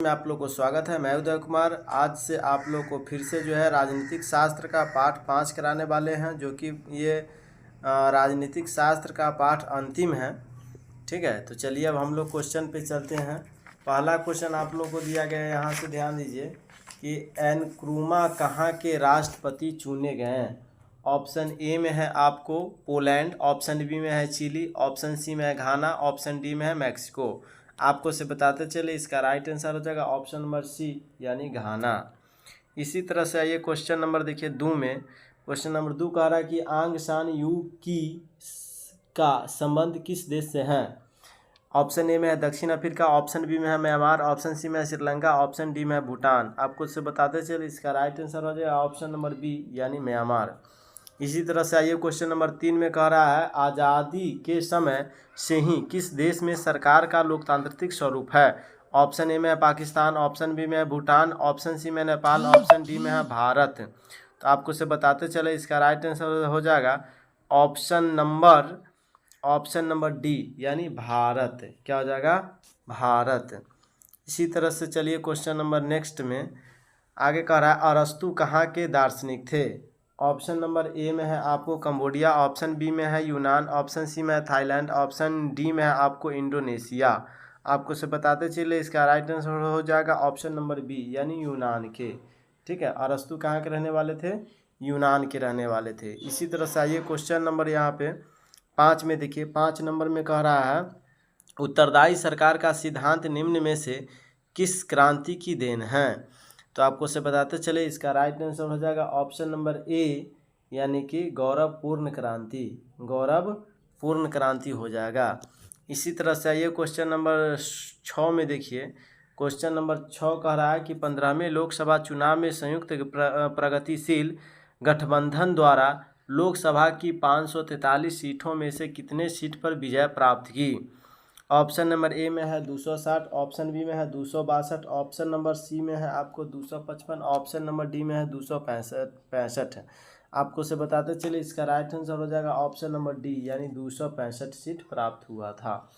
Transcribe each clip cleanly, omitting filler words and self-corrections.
में आप लोग को स्वागत है। मैं उदय कुमार आज से आप लोग को फिर से जो है राजनीतिक शास्त्र का पाठ 5 कराने वाले हैं, जो कि ये राजनीतिक शास्त्र का पाठ अंतिम है। ठीक है, तो चलिए अब हम लोग क्वेश्चन पे चलते हैं। पहला क्वेश्चन आप लोग को दिया गया है, यहाँ से ध्यान दीजिए कि एनक्रूमा कहाँ के राष्ट्रपति चुने गए हैं। ऑप्शन ए में है आपको पोलैंड, ऑप्शन बी में है चिली, ऑप्शन सी में है घाना, ऑप्शन डी में है मैक्सिको। आपको से बताते चले इसका राइट आंसर हो जाएगा ऑप्शन नंबर सी यानी घाना। इसी तरह से आइए क्वेश्चन नंबर देखिए दो में। क्वेश्चन नंबर 2 कह रहा है कि आंग सान यू की का संबंध किस देश से है। ऑप्शन ए में है दक्षिण अफ्रीका, ऑप्शन बी में है म्यांमार, ऑप्शन सी में है श्रीलंका, ऑप्शन डी में है भूटान। आपको से बताते चले इसका राइट आंसर हो जाएगा ऑप्शन नंबर बी यानी म्यांमार। इसी तरह से आइए क्वेश्चन नंबर 3 में कह रहा है आज़ादी के समय से ही किस देश में सरकार का लोकतांत्रिक स्वरूप है। ऑप्शन ए में है पाकिस्तान, ऑप्शन बी में है भूटान, ऑप्शन सी में नेपाल, ऑप्शन डी में है भारत। तो आपको से बताते चले इसका राइट आंसर हो जाएगा ऑप्शन नंबर डी यानी भारत। क्या हो जाएगा भारत। इसी तरह से चलिए क्वेश्चन नंबर नेक्स्ट में आगे कह रहा है अरस्तु कहाँ के दार्शनिक थे। ऑप्शन नंबर ए में है आपको कंबोडिया, ऑप्शन बी में है यूनान, ऑप्शन सी में है थाईलैंड, ऑप्शन डी में है आपको इंडोनेशिया। आपको से बताते चले इसका राइट आंसर हो जाएगा ऑप्शन नंबर बी यानी यूनान के। ठीक है, अरस्तु कहाँ के रहने वाले थे, यूनान के रहने वाले थे। इसी तरह से आइए क्वेश्चन नंबर यहाँ पे 5 में देखिए, 5 नंबर में कह रहा है उत्तरदायी सरकार का सिद्धांत निम्न में से किस क्रांति की देन है। तो आपको से बताते चले इसका राइट आंसर हो जाएगा ऑप्शन नंबर ए यानी कि गौरवपूर्ण क्रांति। गौरवपूर्ण क्रांति हो जाएगा। इसी तरह से आइए क्वेश्चन नंबर 6 में देखिए। क्वेश्चन नंबर 6 कह रहा है कि 15वें लोकसभा चुनाव में संयुक्त प्रगतिशील गठबंधन द्वारा लोकसभा की 543 सीटों में से कितने सीट पर विजय प्राप्त की। ऑप्शन नंबर ए में है 260, ऑप्शन बी में है 262, ऑप्शन नंबर सी में है आपको 255, ऑप्शन नंबर डी में है 265। आपको से बताते चले इसका राइट आंसर हो जाएगा ऑप्शन नंबर डी यानी 265 सीट प्राप्त हुआ था।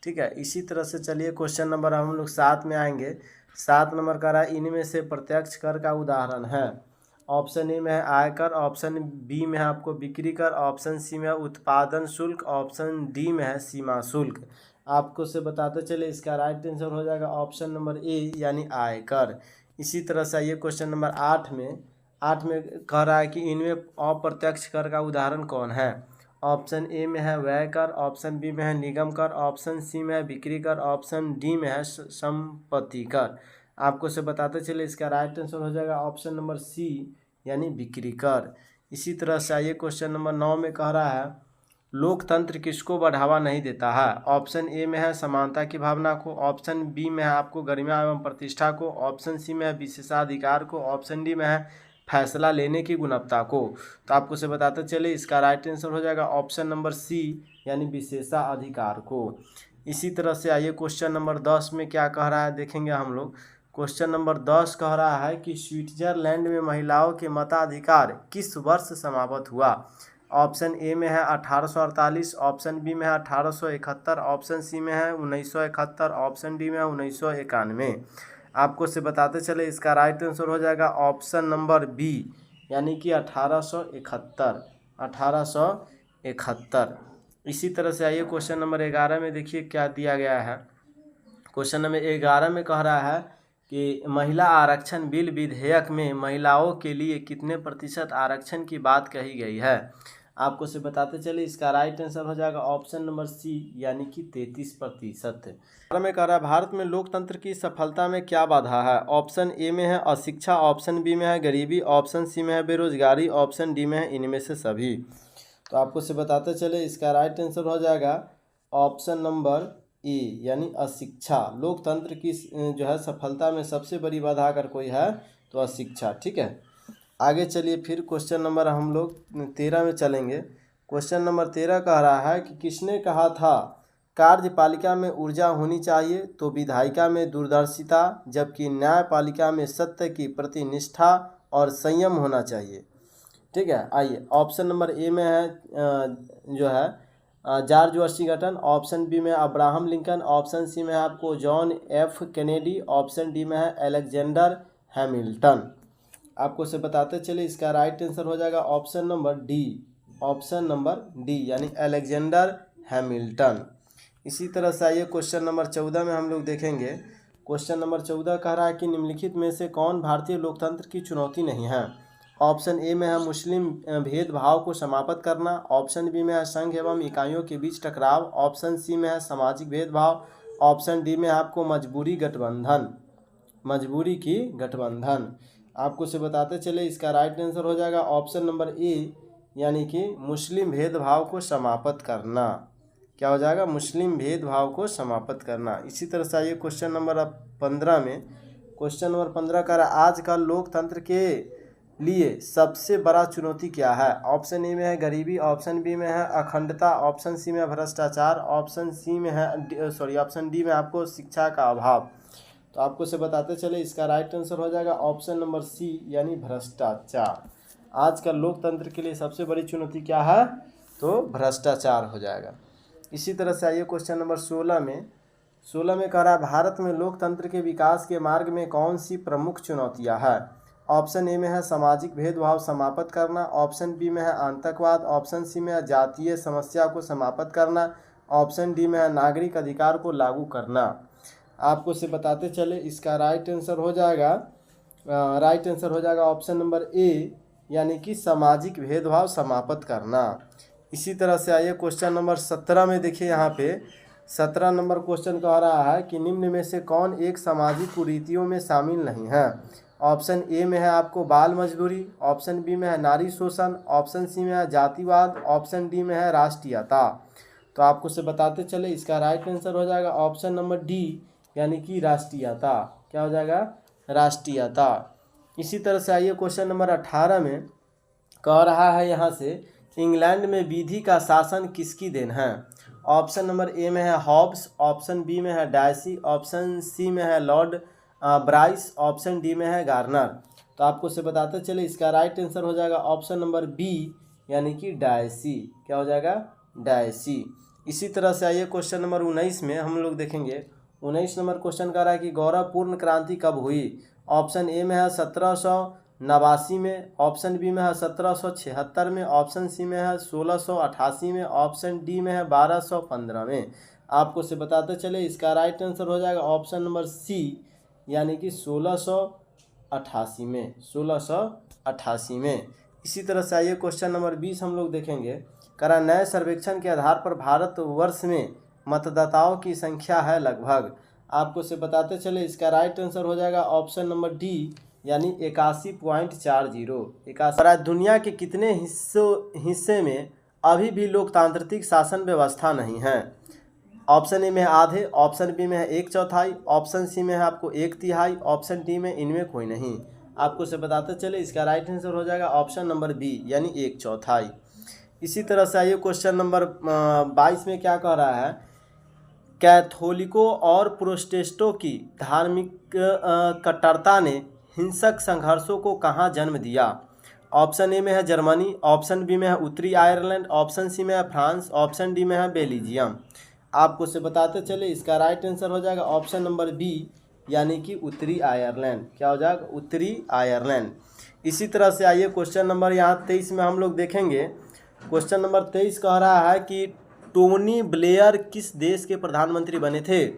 ठीक है, इसी तरह से चलिए क्वेश्चन नंबर हम लोग 7 में आएंगे। 7 नंबर का रहा इनमें से प्रत्यक्ष कर का उदाहरण है। ऑप्शन ए में है आयकर, ऑप्शन बी में है आपको बिक्री कर, ऑप्शन सी में है उत्पादन शुल्क, ऑप्शन डी में है सीमा शुल्क। आपको से बताते चले इसका राइट आंसर हो जाएगा ऑप्शन नंबर ए यानी आयकर। इसी तरह से आइए क्वेश्चन नंबर 8 में कह रहा है कि इनमें अप्रत्यक्ष कर का उदाहरण कौन है। ऑप्शन ए में है व्यय कर, ऑप्शन बी में है निगम कर, ऑप्शन सी में है बिक्री कर, ऑप्शन डी में है संपत्ति कर। आपको से बताते चले इसका राइट आंसर हो जाएगा ऑप्शन नंबर सी यानी बिक्री कर। इसी तरह से आइए क्वेश्चन नंबर 9 में कह रहा है लोकतंत्र किसको बढ़ावा नहीं देता है। ऑप्शन ए में है समानता की भावना को, ऑप्शन बी में है आपको गरिमा एवं प्रतिष्ठा को, ऑप्शन सी में है विशेषाधिकार को, ऑप्शन डी में है फैसला लेने की गुणवत्ता को। तो आपको से बताते चले इसका राइट आंसर हो जाएगा ऑप्शन नंबर सी यानी विशेषाधिकार को। इसी तरह से आइए क्वेश्चन नंबर 10 में क्या कह रहा है देखेंगे हम लोग। क्वेश्चन नंबर 10 कह रहा है कि स्विट्जरलैंड में महिलाओं के मताधिकार किस वर्ष समाप्त हुआ। ऑप्शन ए में है 1848, ऑप्शन बी में है 1871, ऑप्शन सी में है 1971, ऑप्शन डी में है 1991। आपको से बताते चले इसका राइट आंसर हो जाएगा ऑप्शन नंबर बी यानी कि 1871। इसी तरह से आइए क्वेश्चन नंबर 11 में देखिए क्या दिया गया है। क्वेश्चन नंबर 11 में कह रहा है कि महिला आरक्षण बिल विधेयक में महिलाओं के लिए कितने प्रतिशत आरक्षण की बात कही गई है। आपको से बताते चले इसका राइट आंसर हो जाएगा ऑप्शन नंबर सी यानी कि 33%। में कह रहा है भारत में लोकतंत्र की सफलता में क्या बाधा है। ऑप्शन ए में है अशिक्षा, ऑप्शन बी में है गरीबी, ऑप्शन सी में है बेरोजगारी, ऑप्शन डी में है इनमें से सभी। तो आपको से बताते चले इसका राइट आंसर हो जाएगा ऑप्शन नंबर ए यानी अशिक्षा। लोकतंत्र की जो है सफलता में सबसे बड़ी बाधा अगर कोई है तो अशिक्षा। ठीक है, आगे चलिए फिर क्वेश्चन नंबर हम लोग 13 में चलेंगे। क्वेश्चन नंबर 13 कह रहा है कि किसने कहा था कार्यपालिका में ऊर्जा होनी चाहिए तो विधायिका में दूरदर्शिता, जबकि न्यायपालिका में सत्य की प्रति निष्ठा और संयम होना चाहिए। ठीक है, आइए ऑप्शन नंबर ए में है जो है जॉर्ज वाशिंगटन, ऑप्शन बी में अब्राहम लिंकन, ऑप्शन सी में है आपको John F Kennedy, option D में है अलेक्जेंडर हैमिल्टन। आपको से बताते चले इसका राइट आंसर हो जाएगा option number D, option number D यानी अलेक्जेंडर हैमिल्टन। इसी तरह से आइए क्वेश्चन नंबर 14 में हम लोग देखेंगे। क्वेश्चन नंबर 14 कह रहा है कि निम्नलिखित में से कौन भारतीय लोकतंत्र की चुनौती नहीं है। ऑप्शन ए में है मुस्लिम भेदभाव को समाप्त करना, ऑप्शन बी में है संघ एवं इकाइयों के बीच टकराव, ऑप्शन सी में है सामाजिक भेदभाव, ऑप्शन डी में है आपको मजबूरी गठबंधन, मजबूरी की गठबंधन। आपको से बताते चले इसका राइट आंसर हो जाएगा ऑप्शन नंबर ए यानी कि मुस्लिम भेदभाव को समाप्त करना। क्या हो जाएगा? मुस्लिम भेदभाव को समाप्त करना। इसी तरह से आइए क्वेश्चन नंबर 15 में। क्वेश्चन नंबर 15 का आज का लोकतंत्र के लिए सबसे बड़ा चुनौती क्या है। ऑप्शन ए में है गरीबी, ऑप्शन बी में है अखंडता, ऑप्शन सी में है भ्रष्टाचार, ऑप्शन सी में है ऑप्शन डी में आपको शिक्षा का अभाव। तो आपको से बताते चले इसका राइट आंसर हो जाएगा ऑप्शन नंबर सी यानी भ्रष्टाचार। आज का लोकतंत्र के लिए सबसे बड़ी चुनौती क्या है? तो भ्रष्टाचार हो जाएगा। इसी तरह से आइए क्वेश्चन नंबर 16 में। 16 में कह रहा है भारत में लोकतंत्र के विकास के मार्ग में कौन सी प्रमुख चुनौतियां हैं। ऑप्शन ए में है सामाजिक भेदभाव समाप्त करना, ऑप्शन बी में है आतंकवाद, ऑप्शन सी में है जातीय समस्या को समाप्त करना, ऑप्शन डी में है नागरिक अधिकार को लागू करना। आपको से बताते चले इसका राइट आंसर हो जाएगा ऑप्शन नंबर ए यानी कि सामाजिक भेदभाव समाप्त करना। इसी तरह से आइए क्वेश्चन नंबर 17 में देखिए। यहाँ पे 17 नंबर क्वेश्चन कह रहा है कि निम्न में से कौन एक सामाजिक कुरीतियों में शामिल नहीं है। ऑप्शन ए में है आपको बाल मजदूरी, ऑप्शन बी में है नारी शोषण, ऑप्शन सी में है जातिवाद, ऑप्शन डी में है राष्ट्रीयता। तो आपको से बताते चले इसका राइट आंसर हो जाएगा ऑप्शन नंबर डी यानी कि राष्ट्रीयता। क्या हो जाएगा? राष्ट्रीयता। इसी तरह से आइए क्वेश्चन नंबर 18 में कह रहा है यहाँ से इंग्लैंड में विधि का शासन किसकी देन है। ऑप्शन नंबर ए में है हॉब्स, ऑप्शन बी में है डायसी, ऑप्शन सी में है लॉर्ड ब्राइस, ऑप्शन डी में है गार्नर। तो आपको से बताते चले इसका राइट आंसर हो जाएगा ऑप्शन नंबर बी यानी कि डायसी। क्या हो जाएगा? डायसी। इसी तरह से आइए क्वेश्चन नंबर 19 में हम लोग देखेंगे। 19 नंबर क्वेश्चन कह रहा है कि गौरवपूर्ण क्रांति कब हुई। ऑप्शन ए में है 1789 में, ऑप्शन बी में है 1776 में, ऑप्शन सी में है 1688 में, ऑप्शन डी में है 1215 में। आपको से बताते चले इसका राइट आंसर हो जाएगा ऑप्शन नंबर सी यानी कि 1688 में, 1688 में। इसी तरह से आइए क्वेश्चन नंबर 20 हम लोग देखेंगे। करा नए सर्वेक्षण के आधार पर भारतवर्ष में मतदाताओं की संख्या है लगभग। आपको से बताते चले इसका राइट आंसर हो जाएगा ऑप्शन नंबर डी यानी 81.40। 81। दुनिया के कितने हिस्से में अभी भी लोकतांत्रिक शासन व्यवस्था नहीं है। ऑप्शन ए में है आधे, ऑप्शन बी में है 1/4, ऑप्शन सी में है आपको 1/3, ऑप्शन डी में इनमें कोई नहीं। आपको से बताते चले इसका राइट आंसर हो जाएगा ऑप्शन नंबर बी यानी 1/4। इसी तरह से आइए क्वेश्चन नंबर 22 में क्या कह रहा है। कैथोलिकों और प्रोटेस्टेंटों की धार्मिक कट्टरता ने हिंसक संघर्षों को कहाँ जन्म दिया। ऑप्शन ए में है जर्मनी, ऑप्शन बी में है उत्तरी आयरलैंड, ऑप्शन सी में है फ्रांस, ऑप्शन डी में है बेल्जियम। आपको से बताते चले इसका राइट आंसर हो जाएगा ऑप्शन नंबर बी यानी कि उत्तरी आयरलैंड। क्या हो जाएगा? उत्तरी आयरलैंड। इसी तरह से आइए क्वेश्चन नंबर यहाँ 23 में हम लोग देखेंगे। क्वेश्चन नंबर 23 कह रहा है कि टोनी ब्लेयर किस देश के प्रधानमंत्री बने थे।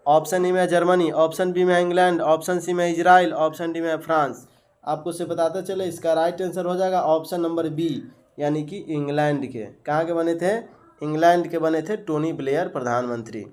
ऑप्शन ए में है जर्मनी, ऑप्शन बी में है इंग्लैंड, ऑप्शन सी में इजराइल, ऑप्शन डी में है फ्रांस। आपको से बताते चले इसका राइट आंसर हो जाएगा ऑप्शन नंबर बी यानी कि इंग्लैंड के। कहाँ के बने थे? इंग्लैंड के बने थे टोनी ब्लेयर प्रधानमंत्री।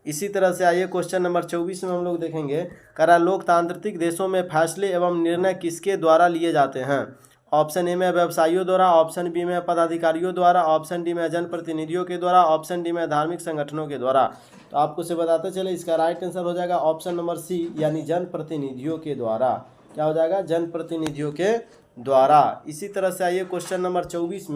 इसी तरह से आइए क्वेश्चन नंबर 24 में हम लोग देखेंगे। करा लोकतांत्रिक देशों में फैसले एवं निर्णय किसके द्वारा लिए जाते हैं। ऑप्शन ए में व्यवसायियों द्वारा, ऑप्शन बी में पदाधिकारियों द्वारा, ऑप्शन डी में जनप्रतिनिधियों के द्वारा, ऑप्शन डी में धार्मिक संगठनों के द्वारा। तो आपको से बताते चले इसका राइट आंसर हो जाएगा ऑप्शन नंबर सी यानी जनप्रतिनिधियों के द्वारा। क्या हो जाएगा? जनप्रतिनिधियों के द्वारा। इसी तरह से आइए क्वेश्चन नंबर 25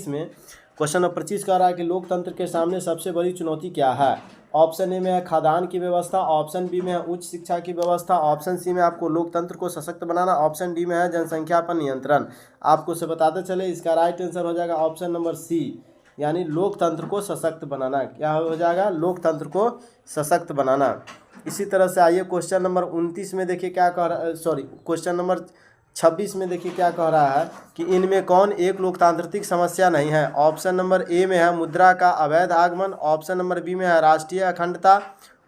में। क्वेश्चन नंबर 25 कह रहा है कि लोकतंत्र के सामने सबसे बड़ी चुनौती क्या है। ऑप्शन ए में है खाद्यान्न की व्यवस्था, ऑप्शन बी में है उच्च शिक्षा की व्यवस्था, ऑप्शन सी में आपको लोकतंत्र को सशक्त बनाना, ऑप्शन डी में है जनसंख्या पर नियंत्रण। आपको से बताते चले इसका राइट आंसर हो जाएगा ऑप्शन नंबर सी यानी लोकतंत्र को सशक्त बनाना। क्या हो जाएगा? लोकतंत्र को सशक्त बनाना। इसी तरह से आइए क्वेश्चन नंबर 29 में देखिए क्या कह रहा, सॉरी क्वेश्चन नंबर 26 में देखिए क्या कह रहा है कि इनमें कौन एक लोकतांत्रिक समस्या नहीं है। ऑप्शन नंबर ए में है मुद्रा का अवैध आगमन, ऑप्शन नंबर बी में है राष्ट्रीय अखंडता,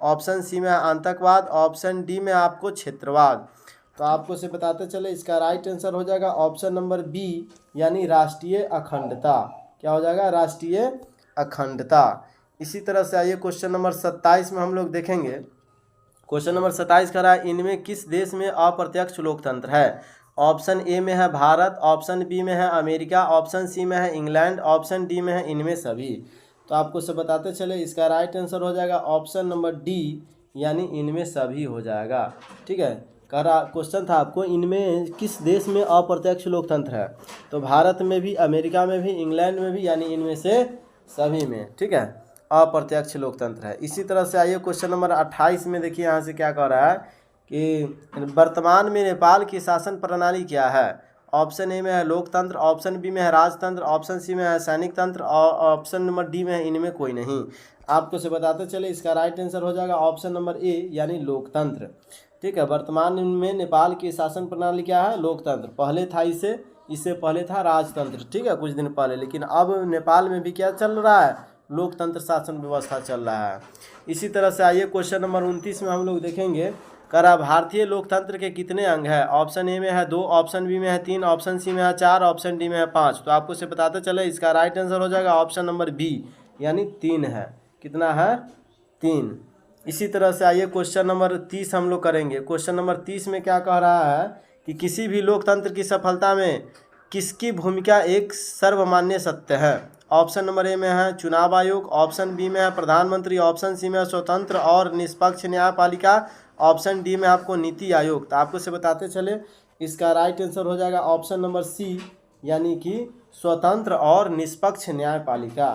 ऑप्शन सी में है आतंकवाद, ऑप्शन डी में आपको क्षेत्रवाद। तो आपको से बताते चले इसका राइट आंसर हो जाएगा ऑप्शन नंबर बी यानी राष्ट्रीय अखंडता। क्या हो जाएगा? राष्ट्रीय अखंडता। इसी तरह से आइए क्वेश्चन नंबर 27 में हम लोग देखेंगे। क्वेश्चन नंबर 27 कह रहा है इनमें किस देश में अप्रत्यक्ष लोकतंत्र है। ऑप्शन ए में है भारत, ऑप्शन बी में है अमेरिका, ऑप्शन सी में है इंग्लैंड, ऑप्शन डी में है इनमें सभी। तो आपको से बताते चले इसका राइट आंसर हो जाएगा ऑप्शन नंबर डी यानी इनमें सभी हो जाएगा। ठीक है, कह रहा क्वेश्चन था आपको इनमें किस देश में अप्रत्यक्ष लोकतंत्र है, तो भारत में भी, अमेरिका में भी, इंग्लैंड में भी, यानी इनमें से सभी में। ठीक है, अप्रत्यक्ष लोकतंत्र है। इसी तरह से आइए क्वेश्चन नंबर 28 में देखिए यहाँ से क्या कह रहा है कि वर्तमान में नेपाल की शासन प्रणाली क्या है। ऑप्शन ए में है लोकतंत्र, ऑप्शन बी में है राजतंत्र, ऑप्शन सी में है सैनिक तंत्र और ऑप्शन नंबर डी में है इनमें कोई नहीं। आपको से बताते चले इसका राइट आंसर हो जाएगा ऑप्शन नंबर ए यानी लोकतंत्र। ठीक है, वर्तमान में नेपाल की शासन प्रणाली क्या है? लोकतंत्र। पहले था इससे पहले था राजतंत्र। ठीक है, कुछ दिन पहले, लेकिन अब नेपाल में भी क्या चल रहा है? लोकतंत्र शासन व्यवस्था चल रहा है। इसी तरह से आइए क्वेश्चन नंबर 29 में हम लोग देखेंगे करा भारतीय लोकतंत्र के कितने अंग है। ऑप्शन ए में है 2, ऑप्शन बी में है 3, ऑप्शन सी में है 4, ऑप्शन डी में है 5। तो आपको से बताते चले इसका राइट आंसर हो जाएगा ऑप्शन नंबर बी यानी 3 है। कितना है? 3। इसी तरह से आइए क्वेश्चन नंबर 30 हम लोग करेंगे। क्वेश्चन नंबर 30 में क्या कह रहा है कि किसी भी लोकतंत्र की सफलता में किसकी भूमिका एक सर्वमान्य सत्य है। ऑप्शन नंबर ए में है चुनाव आयोग, ऑप्शन बी में है प्रधानमंत्री, ऑप्शन सी में है स्वतंत्र और निष्पक्ष न्यायपालिका, ऑप्शन डी में आपको नीति आयोग। तो आपको से बताते चले इसका राइट आंसर हो जाएगा ऑप्शन नंबर सी यानी कि स्वतंत्र और निष्पक्ष न्यायपालिका।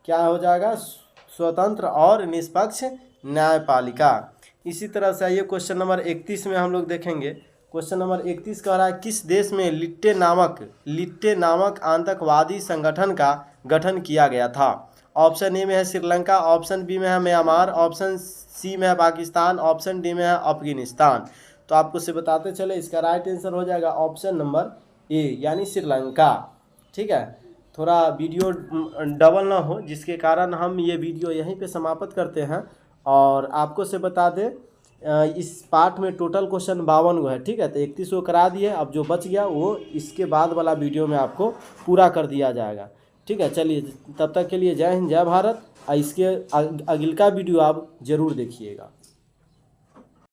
क्या हो जाएगा? स्वतंत्र और निष्पक्ष न्यायपालिका। इसी तरह से आइए क्वेश्चन नंबर 31 में हम लोग देखेंगे। क्वेश्चन नंबर 31 कह रहा है किस देश में लिट्टे नामक आतंकवादी संगठन का गठन किया गया था। ऑप्शन ए में है श्रीलंका, ऑप्शन बी में है म्यांमार, ऑप्शन सी में है पाकिस्तान, ऑप्शन डी में है अफगानिस्तान। तो आपको से बताते चले इसका राइट आंसर हो जाएगा ऑप्शन नंबर ए यानी श्रीलंका। ठीक है, थोड़ा वीडियो डबल ना हो जिसके कारण हम ये वीडियो यहीं पे समाप्त करते हैं। और आपको से बता दें इस पार्ट में टोटल क्वेश्चन 52 है। ठीक है, तो 31 को करा दिए, अब जो बच गया वो इसके बाद वाला वीडियो में आपको पूरा कर दिया जाएगा। ठीक है, चलिए तब तक के लिए जय हिंद जय भारत। इसके अगला वीडियो आप ज़रूर देखिएगा।